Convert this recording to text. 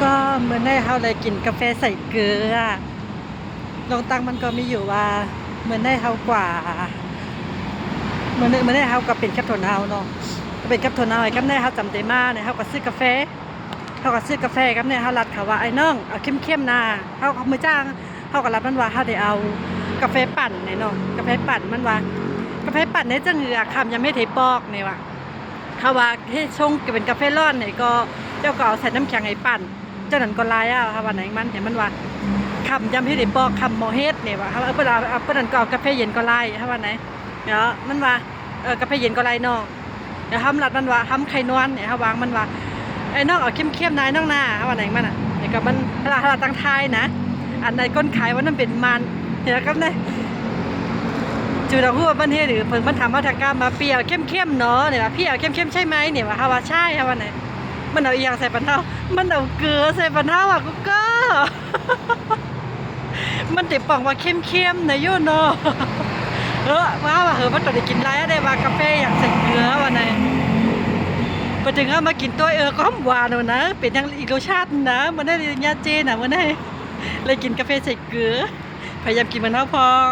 ก็เหมือนได้เขาเลยกินกาแฟใส่เกลือลงตังมันก็มีอยู่ว่าเหมือนได้เขากว่าเหมือนได้เขาก็เป็นแคปโทนเฮาเนาะก็เป็นแคปโทนเฮาไอ้กับได้เขาจำได้มาเนี่ยเขาก็ซื้อกาแฟกับเนี่ยเขารัดเขาว่าไอ้น้องเอาเข้มๆนะเขามือจ้างเขาก็รับมันว่าเขาได้เอากาแฟปั่นเนี่ยเนาะกาแฟปั่นมันว่ากาแฟปั่นเนี่ยจะเหงือคำยังไม่เทปอกเนี่ยว่ะเขาว่าให้ชงเป็นกาแฟร้อนเนี่ยก็เจ้าก็เอาใส่น้ำแข็งไอ้ปั่นเจ้านั้นก็ลายอ่ะค่ะวันไหนมันเห็นมันว่าคำยำให้ได้ปอกคำโมเฮดเนี่ยว่าเขาเปิ้ลนั้นก็เอากาแฟเย็นก็ไล่ค่ะวันไหนเดี๋ยวมันว่ากาแฟเย็นก็ไล่นอกเดี๋ยวห้ำรัดมันว่าห้ำไข่นวลเนี่ยเขาวางมันว่าไอ้นอกเอาเข้มๆนายนอกหน้าค่ะวันไหนมันอ่ะเดี๋ยวก็มันเวลาตั้งทายนะอันในก้นขายว่านั่นเป็นมันเดี๋ยวก็เนี่ยจูดาหัวบ้านเฮหรือเพิ่งมันทำมาทางการมาเปรี้ยวเข้มๆเนาะเนี่ยว่าพี่เอาเข้มๆใช่ไหมเนี่ยว่าเขาว่าใช่ค่ะวันไหนมันเอาอีหยังใส่ปนเท้ามันเอาเกลือใส่ปนเท้าอ่ะกูก็มันติดป่องว่าเข้มๆนะโยนเนาะว่ามันต้องได้กินไรได้ว่ากาแฟอยากใส่เกลือวันไหนพอถึงเอามากินตัวก็หอมหวานนะเป็นยังอีกรสชาตินะมันได้ยาเจนะมันได้เลยกินกาแฟใส่เกลือพยายามกินมันเท่าพอง